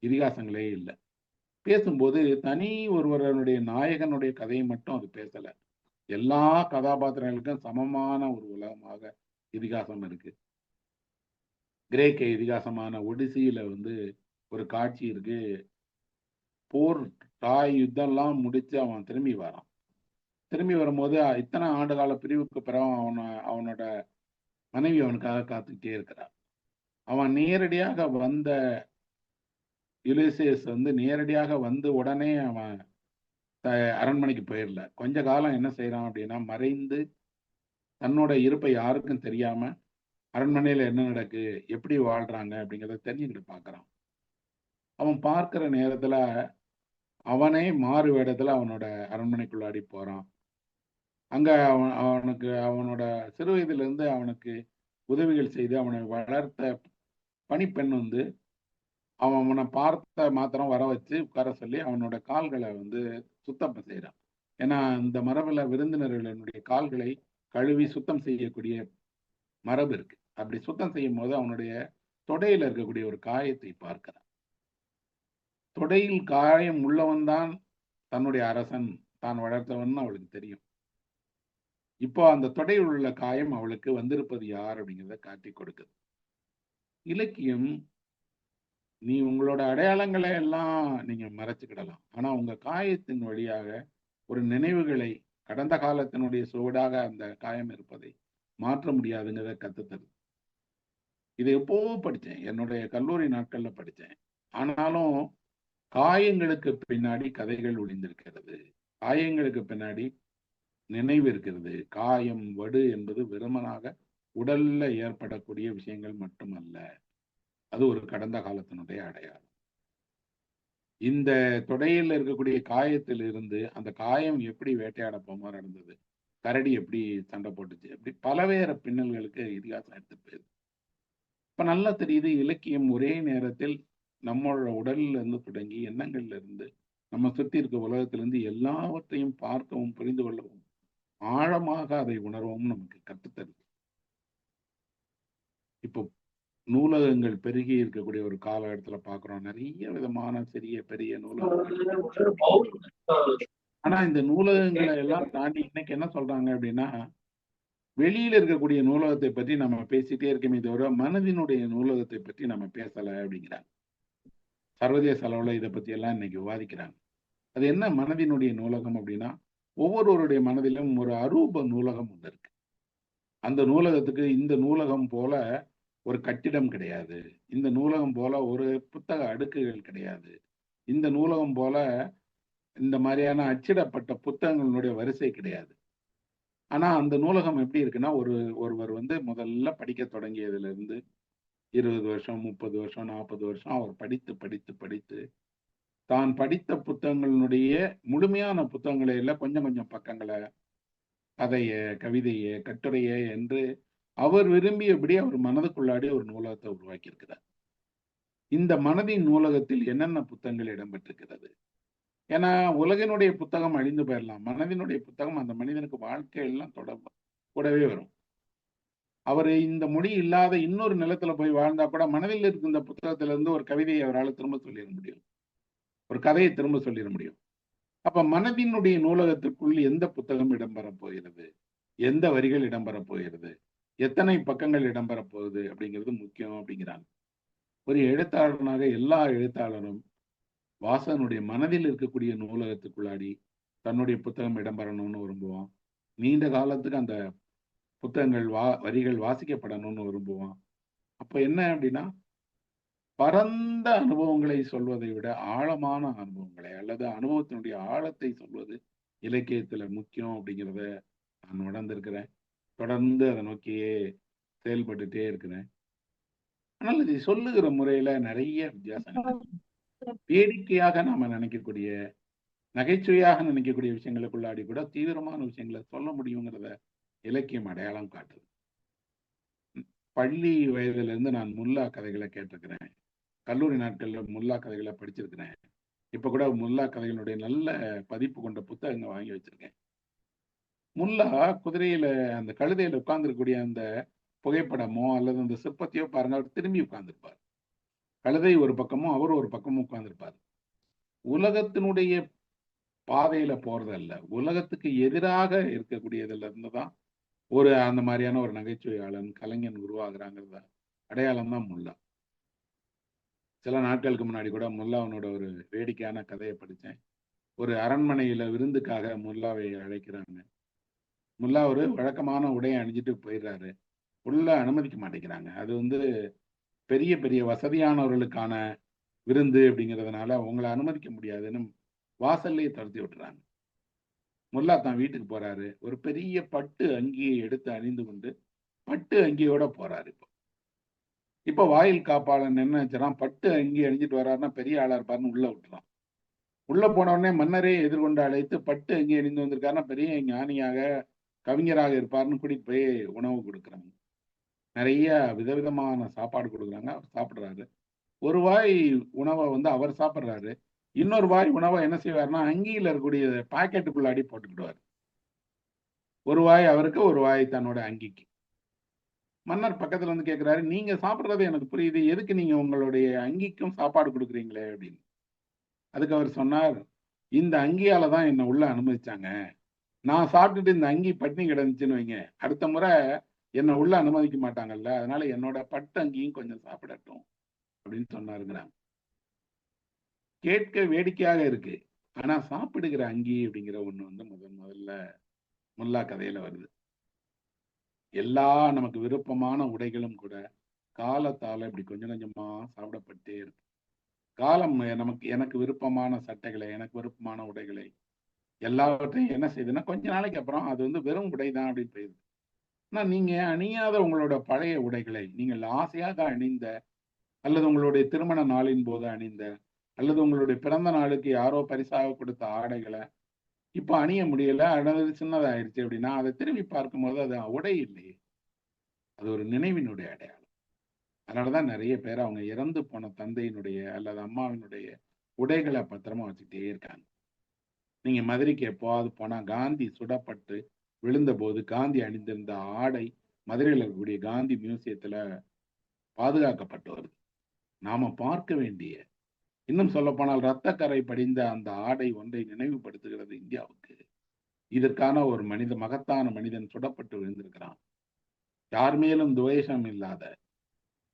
இதிகாசங்களே இல்லை. பேசும்போது தனி ஒருவருடைய நாயகனுடைய கதையை மட்டும் அது பேசல. எல்லா கதாபாத்திரங்களுக்கும் சமமான ஒரு உலகமாக இதிகாசம் இருக்கு. கிரேக்க இதிகாசமான ஒடிசியில ஒரு காட்சி இருக்கு. போர் தாய் யுத்தம்லாம் முடிச்சு அவன் திரும்பி வரான். திரும்பி வரும்போது இத்தனை ஆண்டு கால பிரிவுக்கு பிறகு அவனோட மனைவி அவனுக்காக காத்துக்கிட்டே இருக்கிறான். அவன் நேரடியாக வந்த யுலிசேஸ் நேரடியாக வந்து உடனே அவன் அரண்மனைக்கு போயிடல. கொஞ்ச காலம் என்ன செய்யறான் அப்படின்னா, மறைந்து தன்னோட இருப்பை யாருக்கும் தெரியாம அரண்மனையில என்ன நடக்கு, எப்படி வாழ்றாங்க அப்படிங்கிறத தெரிஞ்சுக்கிட்டு பார்க்கறான். அவன் பார்க்கிற நேரத்துல அவனே மாறு வேடத்துல அவனோட அரண்மனைக்குள்ளாடி போறான். அங்க அவனுக்கு அவனோட சிறு வயதுல இருந்து அவனுக்கு உதவிகள் செய்து அவனை வளர்த்த பணிப்பெண் அவனை பார்த்த மாத்திரம் வர வச்சு உட்கார சொல்லி அவனோட கால்களை சுத்தம் செய்யறான். ஏன்னா இந்த மரபுல விருந்தினர்களுடைய கால்களை கழுவி சுத்தம் செய்யக்கூடிய மரபு இருக்கு. அப்படி சுத்தம் செய்யும் போது அவனுடைய தொடையில இருக்கக்கூடிய ஒரு காயத்தை பார்க்கிறான். தொடையில் காயம் உள்ளவன் தான் தன்னுடைய அரசன், தான் வளர்த்தவன் அவளுக்கு தெரியும். இப்போ அந்த தொடையில் உள்ள காயம் அவளுக்கு வந்திருப்பது யார் அப்படிங்கிறத காட்டி கொடுக்குது. இலக்கியம், நீ உங்களோட அடையாளங்களை எல்லாம் நீங்க மறைச்சுக்கிடலாம். ஆனா உங்க காயத்தின் வழியாக ஒரு நினைவுகளை, கடந்த காலத்தினுடைய சுவடாக அந்த காயம் இருப்பதை மாற்ற முடியாதுங்கிறத கத்துத்தருது. இதை எப்போவோ படித்தேன், என்னுடைய கல்லூரி நாட்கள்ல படித்தேன். ஆனாலும் காயங்களுக்கு பின்னாடி கதைகள் ஒளிந்திருக்கிறது. காயங்களுக்கு பின்னாடி நினைவு இருக்கிறது. காயம், வடு என்பது வெறுமனாக உடல்ல ஏற்படக்கூடிய விஷயங்கள் மட்டுமல்ல. அது ஒரு கடந்த காலத்தினுடைய அடையாளம். இந்த தொடையில் இருக்கக்கூடிய காயத்தில் இருந்து அந்த காயம் எப்படி வேட்டையாட போமா நடந்தது, கரடி எப்படி சண்டை போட்டுச்சு, அப்படி பலவேறு பின்னல்களுக்கு இதிகாசம் எடுத்து போயிருது. இப்ப நல்லா தெரியுது, இலக்கியம் ஒரே நேரத்தில் நம்மளோட உடல்ல இருந்து தொடங்கி எண்ணங்கள்ல இருந்து நம்ம சுற்றி இருக்க உலகத்திலிருந்து எல்லாவற்றையும் பார்க்கவும் புரிந்து கொள்ளவும் ஆழமாக அதை உணரவும் நமக்கு கற்றுத்தருது. இப்போ நூலகங்கள் பெருகி இருக்கக்கூடிய ஒரு காலகட்டத்துல பார்க்கிறோம். நிறைய விதமான சிறிய பெரிய நூலகங்கள். ஆனா இந்த நூலகங்களை எல்லாம் தாண்டி இன்னைக்கு என்ன சொல்றாங்க அப்படின்னா, வெளியில இருக்கக்கூடிய நூலகத்தை பற்றி நம்ம பேசிட்டே இருக்கமே தவிர மனதினுடைய நூலகத்தை பற்றி நம்ம பேசல அப்படிங்கிறாங்க. சர்வதேச அளவுல இதை பத்தி எல்லாம் இன்னைக்கு விவாதிக்கிறாங்க. அது என்ன மனதினுடைய நூலகம் அப்படின்னா, ஒவ்வொருவருடைய மனதிலும் ஒரு அரூப நூலகம் ஒன்று இருக்கு. அந்த நூலகத்துக்கு இந்த நூலகம் போல ஒரு கட்டிடம் கிடையாது. இந்த நூலகம் போல ஒரு புத்தக அடுக்குகள் கிடையாது. இந்த நூலகம் போல இந்த மாதிரியான அச்சிடப்பட்ட புத்தகங்களுடைய வரிசை கிடையாது. ஆனா அந்த நூலகம் எப்படி இருக்குன்னா, ஒருவர் முதல்ல படிக்க தொடங்கியதுல இருந்து 20 வருஷம், 30 வருஷம், 40 வருஷம் அவர் படித்து படித்து படித்து தான் படித்த புத்தகங்களினுடைய முழுமையான புத்தகங்களை எல்லாம் கொஞ்சம் கொஞ்சம் பக்கங்களை, கதைய, கவிதைய, கட்டுரைய என்று அவர் விரும்பியபடி அவர் மனதுக்குள்ளாடி ஒரு நூலகத்தை உருவாக்கி இருக்கிறார். இந்த மனதின் நூலகத்தில் என்னென்ன புத்தகங்கள் இடம்பெற்றிருக்கிறது? ஏன்னா உலகினுடைய புத்தகம் அழிந்து போயிடலாம். மனதினுடைய புத்தகம் அந்த மனிதனுக்கு வாழ்க்கையெல்லாம் கூடவே வரும். அவர் இந்த மொழி இல்லாத இன்னொரு நிலத்துல போய் வாழ்ந்தா கூட மனதில் இருக்க இந்த புத்தகத்துல இருந்து ஒரு கவிதையை அவரால் திரும்ப சொல்லிட முடியும். ஒரு கதையை திரும்ப சொல்லிட முடியும். அப்ப மனதினுடைய நூலகத்திற்குள் எந்த புத்தகம் இடம்பெறப் போகிறது, எந்த வரிகள் இடம்பெறப் போகிறது, எத்தனை பக்கங்கள் இடம்பெறப் போகுது அப்படிங்கிறது முக்கியம் அப்படிங்கிறாங்க. ஒரு எழுத்தாளனாக எல்லா எழுத்தாளரும் வாசகனுடைய மனதில் இருக்கக்கூடிய நூலகத்துக்குள்ளாடி தன்னுடைய புத்தகம் இடம்பெறணும்னு விரும்புவான். நீண்ட காலத்துக்கு அந்த புத்தகங்கள் வரிகள் வாசிக்கப்படணும்னு விரும்புவான். அப்ப என்ன அப்படின்னா, பரந்த அனுபவங்களை சொல்வதை விட ஆழமான அனுபவங்களை அல்லது அனுபவத்தினுடைய ஆழத்தை சொல்வது இலக்கியத்துல முக்கியம் அப்படிங்கிறத நான் உணர்ந்திருக்கிறேன். தொடர்ந்து அதை நோக்கியே செயல்பட்டுட்டே இருக்கிறேன். ஆனால் இதை சொல்லுகிற முறையில நிறைய வித்தியாசங்கள், வேடிக்கையாக நாம நினைக்கக்கூடிய, நகைச்சுவையாக நினைக்கக்கூடிய விஷயங்களுக்குள்ளாடி கூட தீவிரமான விஷயங்களை சொல்ல முடியுங்கிறத இலக்கியம் அடையாளம் காட்டுது. பள்ளி வயதுல இருந்து நான் முல்லா கதைகளை கேட்டிருக்கிறேன். கல்லூரி நாட்கள்ல முல்லா கதைகளை படிச்சிருக்கிறேன். இப்ப கூட முல்லா கதைகளுடைய நல்ல பதிப்பு கொண்ட புத்தகங்கள் வாங்கி வச்சிருக்கேன். முல்லா குதிரையில அந்த கழுதையில உட்கார்ந்துருக்கக்கூடிய அந்த புகைப்படமோ அல்லது அந்த சிற்பத்தையோ பாருங்க, அவர் திரும்பி உட்கார்ந்துருப்பார். கழுதை ஒரு பக்கமும் அவர் ஒரு பக்கமும் உட்கார்ந்துருப்பார். உலகத்தினுடைய பாதையில போறதல்ல, உலகத்துக்கு எதிராக இருக்கக்கூடியதுல இருந்துதான் அந்த மாதிரியான ஒரு நகைச்சுவையாளன் கலைஞன் உருவாகிறாங்கிறத அடையாளம் தான் முல்லா. சில நாட்களுக்கு முன்னாடி கூட முல்லாவனோட ஒரு வேடிக்கையான கதையை படித்தேன். ஒரு அரண்மனையில விருந்துக்காக முல்லாவை அழைக்கிறாங்க. முல்லா ஒரு வழக்கமான உடையை அணிஞ்சிட்டு போயிடுறாரு. உள்ள அனுமதிக்க மாட்டேங்கிறாங்க. அது பெரிய பெரிய வசதியானவர்களுக்கான விருந்து அப்படிங்கிறதுனால உங்களை அனுமதிக்க முடியாதுன்னு வாசல்லையே துரத்தி விட்டுறாங்க. முல்லா தான் வீட்டுக்கு போறாரு. ஒரு பெரிய பட்டு அங்கியை எடுத்து அணிந்து கொண்டு பட்டு அங்கியோட போறாரு. இப்ப வாயில் காப்பாளன் என்ன வச்சான், பட்டு அங்கி அணிஞ்சிட்டு வர்றாருன்னா பெரிய ஆளா இருப்பாருன்னு உள்ள விட்டுறான். உள்ள போன உடனே மன்னரே எதிர்கொண்டு அழைத்து பட்டு அங்கி அணிந்து வந்திருக்காருன்னா பெரிய ஞானியாக, கவிஞராக இருப்பாருன்னு கூட்டிட்டு போய் உணவு கொடுக்குறாங்க. நிறைய விதவிதமான சாப்பாடு கொடுக்குறாங்க. அவர் சாப்பிடுறாரு. ஒரு வாய் உணவை அவர் சாப்பிடுறாரு. இன்னொரு வாய் உணவை என்ன செய்வாருன்னா அங்கியில இருக்கக்கூடிய பாக்கெட்டுக்குள்ளாடி போட்டுக்கிடுவார். ஒரு வாய் அவருக்கு, ஒரு வாய் தன்னோட அங்கிக்கு. மன்னர் பக்கத்துல கேட்கிறாரு, நீங்க சாப்பிடுறது எனக்கு புரியுது, எதுக்கு நீங்க உங்களுடைய அங்கிக்கும் சாப்பாடு கொடுக்குறீங்களே அப்படின்னு. அதுக்கு அவர் சொன்னார், இந்த அங்கியால தான் என்னை உள்ள அனுமதிச்சாங்க. நான் சாப்பிட்டுட்டு இந்த அங்கி பட்டினி கிடந்துச்சுன்னு வைங்க, அடுத்த முறை என்னை உள்ள அனுமதிக்க மாட்டாங்கல்ல, அதனால என்னோட பட்டு அங்கியும் கொஞ்சம் சாப்பிடட்டும் அப்படின்னு சொன்னாருங்கிறாங்க. கேட்க வேடிக்கையாக இருக்கு. ஆனா சாப்பிடுகிற அங்கி அப்படிங்கிற ஒண்ணு முதல்ல முல்லா கதையில வருது. எல்லா நமக்கு விருப்பமான உடைகளும் கூட காலத்தால இப்படி கொஞ்சம் கொஞ்சமா சாப்பிடப்பட்டே இருக்கு. காலம் எனக்கு விருப்பமான சட்டைகளை, எனக்கு விருப்பமான உடைகளை எல்லாவற்றையும் என்ன செய்யுதுன்னா கொஞ்ச நாளைக்கு அப்புறம் அது வெறும் உடை தான் அப்படின்னு போயிடுது. ஆனா நீங்க அணியாத உங்களோட பழைய உடைகளை, நீங்கள் ஆசையாக அணிந்த அல்லது உங்களுடைய திருமண நாளின் போது அணிந்த அல்லது உங்களுடைய பிறந்த நாளுக்கு யாரோ பரிசாக கொடுத்த ஆடைகளை இப்ப அணிய முடியல, அல்லது சின்னதாயிருச்சு அப்படின்னா அதை திரும்பி பார்க்கும்போது அது உடை இல்லையே, அது ஒரு நினைவினுடைய அடையாளம். அதனாலதான் நிறைய பேர் அவங்க இறந்து போன தந்தையினுடைய அல்லது அம்மாவினுடைய உடைகளை பத்திரமா வச்சுக்கிட்டே இருக்காங்க. நீங்க மதுரைக்கு எப்போவாது போனா காந்தி சுடப்பட்டு விழுந்த போது காந்தி அணிந்திருந்த ஆடை மதுரையில் இருக்கக்கூடிய காந்தி மியூசியத்துல பாதுகாக்கப்பட்டு வருது. நாம பார்க்க வேண்டிய, இன்னும் சொல்ல போனால் இரத்தக்கரை படிந்த அந்த ஆடை ஒன்றை நினைவுபடுத்துகிறது இந்தியாவுக்கு. இதற்கான ஒரு மகத்தான மனிதன் சுடப்பட்டு விழுந்திருக்கிறான். யார் மேலும் துவேஷம் இல்லாத,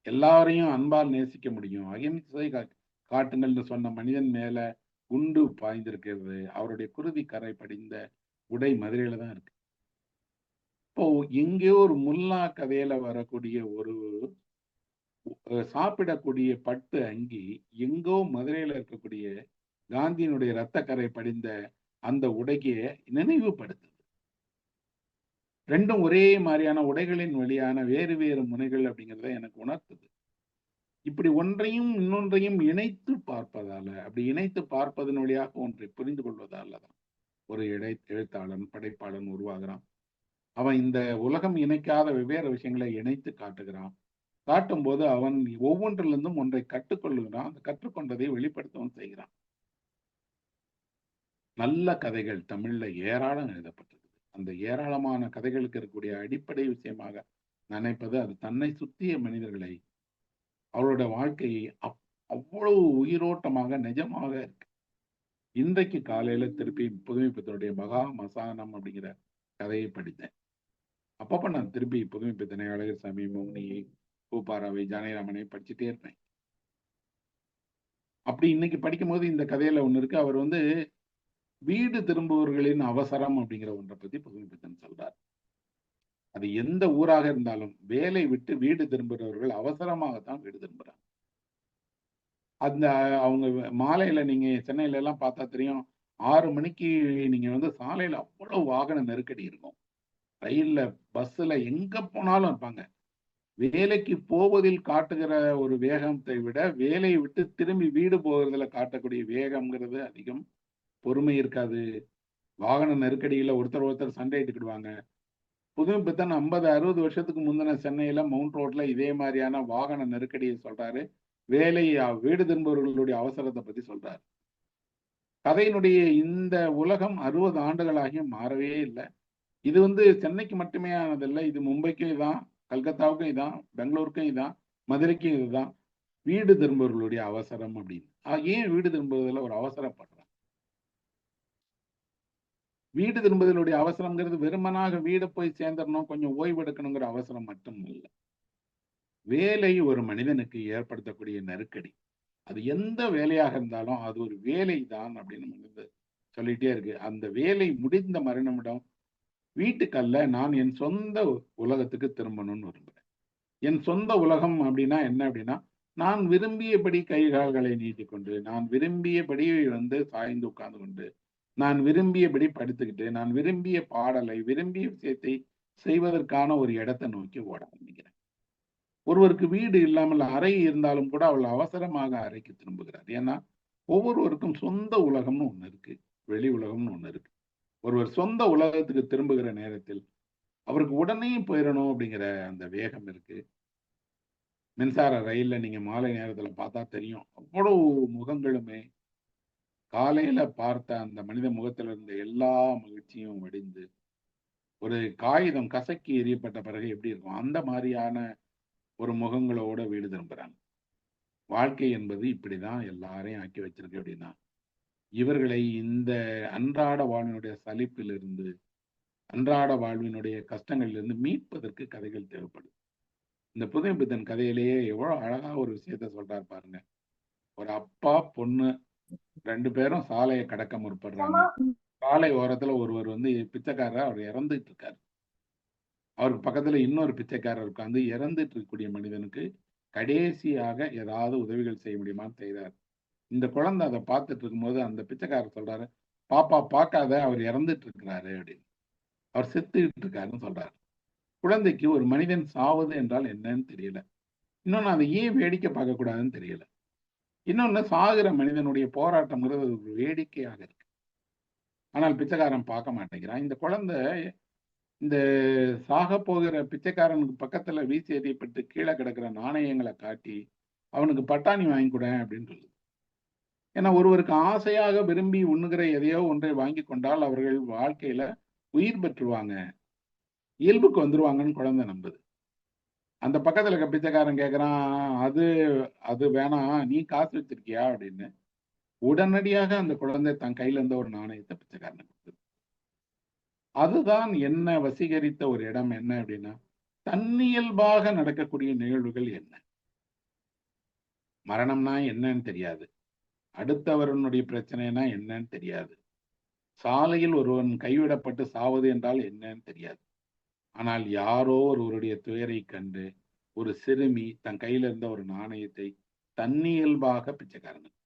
எல்லாரையும் அன்பால் நேசிக்க முடியும், அகிம்சை காட்டுங்கள்னு சொன்ன மனிதன் மேல குண்டு பாய்ந்திருக்கிறது. அவருடைய குருதி கரை படிந்த உடை மதுரையில தான் இருக்கு. இப்போ எங்கேயோ ஒரு முல்லா கதையில வரக்கூடிய ஒரு சாப்பிடக்கூடிய பட்டு அங்கி எங்கோ மதுரையில இருக்கக்கூடிய காந்தியினுடைய இரத்தக்கரை படிந்த அந்த உடையை நினைவுபடுத்துது. ரெண்டும் ஒரே மாதிரியான உடைகளின் வழியான வேறு வேறு முனைகள் அப்படிங்கிறத எனக்கு உணர்த்துது. இப்படி ஒன்றையும் இன்னொன்றையும் இணைத்து பார்ப்பதால, அப்படி இணைத்து பார்ப்பதன் வழியாக ஒன்றை புரிந்து கொள்வதால தான் ஒரு எழுத்தாளன், படைப்பாளன் உருவாகிறான். அவன் இந்த உலகம் இணைக்காத வெவ்வேறு விஷயங்களை இணைத்து காட்டுகிறான். காட்டும் போது அவன் ஒவ்வொன்றிலிருந்தும் ஒன்றை கற்றுக்கொள்ளுகிறான். அந்த கற்றுக்கொண்டதை வெளிப்படுத்தவும் செய்கிறான். நல்ல கதைகள் தமிழ்ல ஏராளம் எழுதப்பட்டிருக்கு. அந்த ஏராளமான கதைகளுக்கு இருக்கக்கூடிய அடிப்படை விஷயமாக நினைப்பது அது தன்னை சுத்திய மனிதர்களை, அவரோட வாழ்க்கையை அவ்வளவு உயிரோட்டமாக நிஜமாக இருக்கு. இன்றைக்கு காலையில திருப்பி புதுமைப்பித்தனுடைய மகா மசானம் அப்படிங்கிற கதையை படித்தேன். அப்பப்ப நான் திருப்பி புதுமைப்பித்தனை, அழகர் சாமி, மௌனியை, பூப்பாராவை, ஜானகிராமனை படிச்சுட்டே இருப்பேன். அப்படி இன்னைக்கு படிக்கும்போது இந்த கதையில ஒண்ணு இருக்கு. அவர் வீடு திரும்புபவர்களின் அவசரம் அப்படிங்கிற ஒன்றை பத்தி புதுமைப்பித்தன் சொல்றார். அது எந்த ஊராக இருந்தாலும் வேலை விட்டு வீடு திரும்புகிறவர்கள் அவசரமாகத்தான் வீடு திரும்புறாங்க. அந்த அவங்க மாலையில நீங்க சென்னையில எல்லாம் பார்த்தா தெரியும், 6 மணிக்கு நீங்க சாலையில அவ்வளவு வாகன நெருக்கடி இருக்கும். ரயில்ல, பஸ்ல எங்க போனாலும் இருப்பாங்க. வேலைக்கு போவதில் காட்டுகிற ஒரு வேகத்தை விட வேலையை விட்டு திரும்பி வீடு போகிறதுல காட்டக்கூடிய வேகம்ங்கிறது அதிகம். பொறுமை இருக்காது. வாகன நெருக்கடியில ஒருத்தர் சண்டையிட்டுக்கிடுவாங்க. புதுமைப்பித்தன் 50-60 வருஷத்துக்கு முந்தின சென்னையில மவுண்ட் ரோட்ல இதே மாதிரியான வாகன நெருக்கடியை சொல்றாரு. வீடு திரும்புபவர்களுடைய அவசரத்தை பத்தி சொல்றாரு. கதையினுடைய இந்த உலகம் 60 ஆண்டுகளாகியும் மாறவே இல்லை. இது சென்னைக்கு மட்டுமே ஆனதில்லை. இது மும்பைக்கும் இதான், கல்கத்தாவுக்கும் இதான், பெங்களூருக்கும் இதான், மதுரைக்கும் இதுதான். வீடு திரும்புபவர்களுடைய அவசரம் அப்படின்னு. ஏன் வீடு திரும்புவதில் ஒரு அவசரப்படுறாங்க? வீடு திரும்புதலுடைய அவசரம்ங்கிறது வெறுமனாக வீடு போய் சேர்ந்துடணும், கொஞ்சம் ஓய்வு எடுக்கணுங்கிற அவசரம் மட்டும் இல்லை. வேலை ஒரு மனிதனுக்கு ஏற்படுத்தக்கூடிய நெருக்கடி, அது எந்த வேலையாக இருந்தாலும் அது ஒரு வேலை தான் அப்படின்னு சொல்லிட்டே இருக்கு. அந்த வேலை முடிந்த மறுநிமிடம் வீட்டுக்கல்ல, நான் என் சொந்த உலகத்துக்கு திரும்பணும்னு விரும்புகிறேன். என் சொந்த உலகம் அப்படின்னா என்ன அப்படின்னா, நான் விரும்பியபடி கை கால்களை நீட்டிக்கொண்டு, நான் விரும்பியபடி சாய்ந்து உட்கார்ந்து கொண்டு, நான் விரும்பியபடி படுத்துக்கிட்டு, நான் விரும்பிய பாடலை, விரும்பிய விஷயத்தை செய்வதற்கான ஒரு இடத்தை நோக்கி ஓட ஆரம்பிக்கிறேன். ஒருவருக்கு வீடு இல்லாமல் அறை இருந்தாலும் கூட அவள் அவசரமாக அறைக்கு திரும்புகிறார். ஏன்னா ஒவ்வொருவருக்கும் சொந்த உலகம்னு ஒண்ணு இருக்கு, வெளி உலகம்னு ஒண்ணு இருக்கு. ஒருவர் சொந்த உலகத்துக்கு திரும்புகிற நேரத்தில் அவருக்கு உடனே போயிடணும் அப்படிங்கிற அந்த வேகம் இருக்கு. மின்சார ரயில்ல நீங்க மாலை நேரத்துல பார்த்தா தெரியும், அவ்வளவு முகங்களுமே காலையில பார்த்த அந்த மனித முகத்துல இருந்த எல்லா மகிழ்ச்சியும் வடிந்து ஒரு காகிதம் கசக்கி எறியப்பட்ட பிறகு எப்படி இருக்கும், அந்த மாதிரியான ஒரு முகங்களோட வீடு திரும்புறாங்க. வாழ்க்கை என்பது இப்படிதான் எல்லாரையும் ஆக்கி வச்சிருக்கு. அப்படின்னா இவர்களை இந்த அன்றாட வாழ்வினுடைய சலிப்பிலிருந்து, அன்றாட வாழ்வினுடைய கஷ்டங்களிலிருந்து மீட்பதற்கு கதைகள் தேவைப்படுது. இந்த புதுமைப்பித்தன் கதையிலேயே எவ்வளவு அழகா ஒரு விஷயத்த சொல்றாரு பாருங்க. ஒரு அப்பா பொண்ணு 2 பேரும் சாலையை கடக்க முற்படுறாங்க. சாலை ஓரத்துல ஒருவர் பிச்சைக்காரர், அவர் இறந்துட்டு இருக்காரு. அவருக்கு பக்கத்துல இன்னொரு பிச்சைக்காரர் உட்கார்ந்து இறந்துட்டு இருக்கக்கூடிய மனிதனுக்கு கடைசியாக ஏதாவது உதவிகள் செய்ய முடியுமான்னு செய்தார். இந்த குழந்தை அதை பார்த்துட்டு இருக்கும்போது அந்த பிச்சைக்காரர் சொல்றாரு, பாப்பா பார்க்காத, அவர் இறந்துட்டு இருக்கிறாரு அப்படின்னு, அவர் செத்துக்கிட்டு இருக்காருன்னு சொல்றாரு. குழந்தைக்கு ஒரு மனிதன் சாவது என்றால் என்னன்னு தெரியல. இன்னொன்னு அதை ஏன் வேடிக்கை பார்க்க கூடாதுன்னு தெரியல. இன்னொன்னு சாகிற மனிதனுடைய போராட்டம்ங்கிறது ஒரு வேடிக்கையாக இருக்கு. ஆனால் பிச்சைக்காரன் பார்க்க மாட்டேங்கிறான். இந்த குழந்தை இந்த சாக போகிற பிச்சைக்காரனுக்கு பக்கத்துல வீசி எறியப்பட்டு கீழே கிடக்கிற நாணயங்களை காட்டி அவனுக்கு பட்டாணி வாங்கி கொடு அப்படின்னு சொல்லுது. ஏன்னா ஒருவருக்கு ஆசையாக விரும்பி உண்ணுகிற எதையோ ஒன்றை வாங்கி கொண்டால் அவர்கள் வாழ்க்கையில உயிர் பெற்றுவாங்க, இயல்புக்கு வந்துருவாங்கன்னு குழந்தை நம்புது. அந்த பக்கத்துல இருக்க பிச்சைக்காரன் கேட்கறான், அது அது வேணாம், நீ காசு வச்சிருக்கியா அப்படின்னு. உடனடியாக அந்த குழந்தை தன் கையில இருந்த ஒரு நாணயத்தை பிச்சைக்காரனுக்கு கொடுத்தது. அதுதான் என்ன வசீகரித்த ஒரு இடம் என்ன அப்படின்னா, தன்னியல்பாக நடக்கக்கூடிய நிகழ்வுகள் என்ன? மரணம்னா என்னன்னு தெரியாது. அடுத்தவருடைய பிரச்சனைனா என்னன்னு தெரியாது. சாலையில் ஒருவன் கைவிடப்பட்டு சாவது என்றால் என்னன்னு தெரியாது. ஆனால் யாரோ ஒருவருடைய துயரை கண்டு ஒரு சிறுமி தன் கையில இருந்த ஒரு நாணயத்தை தன்னியல்பாக பிச்சைக்காரனுக்கு,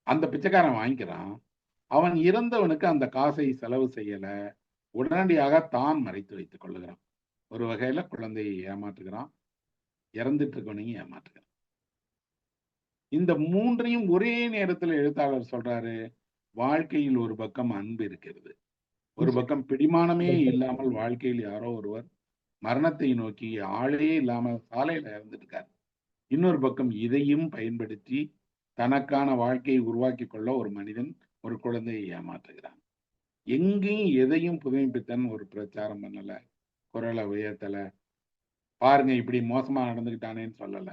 அந்த பிச்சைக்காரன் வாங்கிக்கிறான். அவன் இறந்தவனுக்கு அந்த காசை செலவு செய்யல, உடனடியாக தான் மறைத்து வைத்துக் கொள்ளுகிறான். ஒரு வகையில குழந்தையை ஏமாற்றுகிறான், இறந்துட்டு இருக்கவனையும் ஏமாற்றுகிறான். இந்த மூன்றையும் ஒரே நேரத்தில் எழுத்தாளர் சொல்றாரு. வாழ்க்கையில் ஒரு பக்கம் அன்பு இருக்கிறது, ஒரு பக்கம் பிடிமானமே இல்லாமல் வாழ்க்கையில் யாரோ ஒருவர் மரணத்தை நோக்கி ஆளே இல்லாம சாலையில இறந்துட்டு இருக்காரு. இன்னொரு பக்கம் இதையும் பயன்படுத்தி தனக்கான வாழ்க்கையை உருவாக்கி கொள்ள ஒரு மனிதன் ஒரு குழந்தையை ஏமாற்றுகிறான். எங்கேயும் எதையும் புதுமைப்பித்தன் ஒரு பிரச்சாரம் பண்ணல, குரலை உயர்த்தல, பாருங்க இப்படி மோசமா நடந்துகிட்டானேன்னு சொல்லல.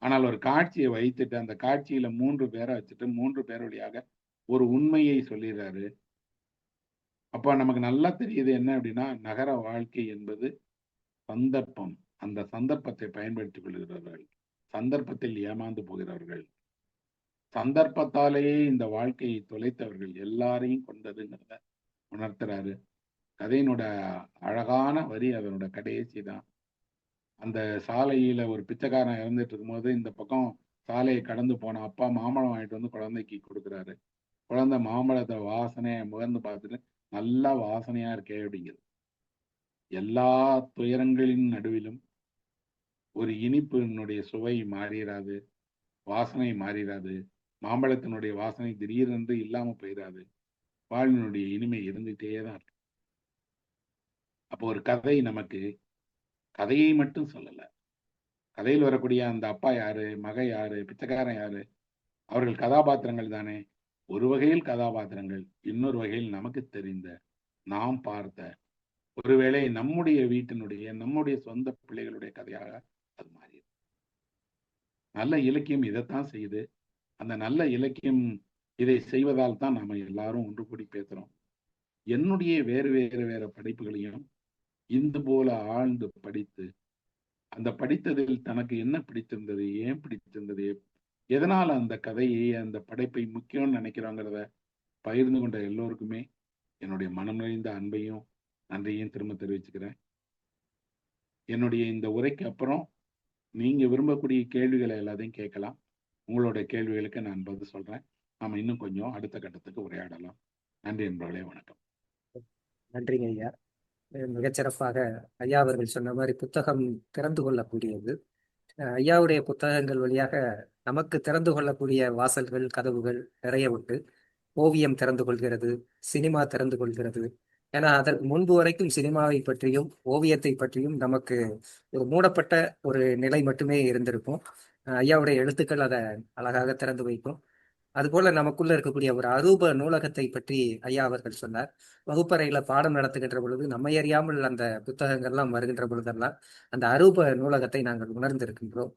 ஆனால் ஒரு காட்சியை வைத்துட்டு அந்த காட்சியில 3 பேரை வச்சுட்டு 3 பேர் வழியாக ஒரு உண்மையை சொல்லிடுறாரு. அப்ப நமக்கு நல்லா தெரியுது என்ன அப்படின்னா, நகர வாழ்க்கை என்பது சந்தர்ப்பம். அந்த சந்தர்ப்பத்தை பயன்படுத்திக் கொள்கிறவர்கள், சந்தர்ப்பத்தில் ஏமாந்து போகிறவர்கள், சந்தர்ப்பத்தாலேயே இந்த வாழ்க்கையை தொலைத்தவர்கள் எல்லாரையும் கொண்டதுங்கிறத உணர்த்துறாரு. கதையினோட அழகான வரி அதனோட கடைசி தான். அந்த சாலையில ஒரு பிச்சைக்காரன் இறந்துட்டு இருக்கும்போது இந்த பக்கம் சாலையை கடந்து போன அப்பா மாம்பழம் வாங்கிட்டு வந்து குழந்தைக்கு கொடுக்குறாரு. குழந்தை மாம்பழத்தை வாசனையை முகர்ந்து பார்த்துட்டு நல்லா வாசனையா இருக்கே அப்படிங்கிறது. எல்லா துயரங்களின் நடுவிலும் ஒரு இனிப்பினுடைய சுவை மாறிடாது, வாசனை மாறிடாது, மாம்பழத்தினுடைய வாசனை திடீரென்று இல்லாம போயிடாது, வாழ்வினுடைய இனிமை இருந்துகிட்டே தான் இருக்கு. அப்போ ஒரு கதை நமக்கு கதையை மட்டும் சொல்லல. கதையில் வரக்கூடிய அந்த அப்பா யாரு, மக யாரு, பிச்சைக்காரன் யாரு, அவர்கள் கதாபாத்திரங்கள் தானே. ஒரு வகையில் கதாபாத்திரங்கள், இன்னொரு வகையில் நமக்கு தெரிந்த, நாம் பார்த்த, ஒருவேளை நம்முடைய வீட்டினுடைய நம்முடைய சொந்த பிள்ளைகளுடைய கதையாக அது மாறி. நல்ல இலக்கியம் இதைத்தான் செய்யுது. அந்த நல்ல இலக்கியம் இதை செய்வதால் தான் நாம எல்லாரும் ஒன்று கூடி பேசுறோம். என்னுடைய வேறு வேறு வேறு படைப்புகளையும் இது போல ஆழ்ந்து படித்து, அந்த படித்ததில் தனக்கு என்ன பிடித்திருந்தது, ஏன் பிடித்திருந்தது, எதனால் அந்த கதையை அந்த படைப்பை முக்கியம்னு நினைக்கிறாங்கிறத பகிர்ந்து கொண்ட எல்லோருக்குமே என்னுடைய மனம் நிறைந்த அன்பையும் நன்றியையும் திரும்ப தெரிவிச்சுக்கிறேன். என்னுடைய இந்த உரைக்கு அப்புறம் நீங்க விரும்பக்கூடிய கேள்விகளை எல்லாத்தையும் கேட்கலாம். உங்களோட கேள்விகளுக்கு நான் பதில் சொல்றேன். நாம இன்னும் கொஞ்சம் அடுத்த கட்டத்துக்கு உரையாடலாம். நன்றி நண்பர்களே, வணக்கம். நன்றிங்க ஐயா. மிகச்சிறப்பாக ஐயா அவர்கள் சொன்ன மாதிரி புத்தகம் திறந்து கொள்ளக்கூடியது. ஐயாவுடைய புத்தகங்கள் வழியாக நமக்கு திறந்து கொள்ளக்கூடிய வாசல்கள், கதவுகள் நிறைய உண்டு. ஓவியம் திறந்து கொள்கிறது, சினிமா திறந்து கொள்கிறது. ஏன்னா அதற்கு முன்பு வரைக்கும் சினிமாவை பற்றியும் ஓவியத்தை பற்றியும் நமக்கு ஒரு மூடப்பட்ட ஒரு நிலை மட்டுமே இருந்திருக்கும். ஐயாவுடைய எழுத்துக்கள் அதை அழகாக திறந்து வைக்கும். அதுபோல நமக்குள்ள இருக்கக்கூடிய ஒரு அரூப நூலகத்தை பற்றி ஐயா அவர்கள் சொன்னார். வகுப்பறையில பாடம் நடத்துகின்ற பொழுது நம்மை அறியாமல் அந்த புத்தகங்கள்லாம் வருகின்ற பொழுதெல்லாம் அந்த அரூப நூலகத்தை நாங்கள் உணர்ந்திருக்கின்றோம்.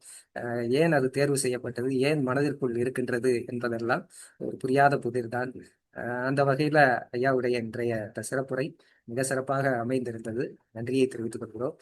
ஏன் அது தேர்வு செய்யப்பட்டது, ஏன் மனதிற்குள் இருக்கின்றது என்பதெல்லாம் ஒரு புரியாத புதிர்தான். அந்த வகையில ஐயாவுடைய இன்றைய இந்த சிறப்புரை மிக சிறப்பாக அமைந்திருந்தது. நன்றியை தெரிவித்துக் கொள்கிறோம்.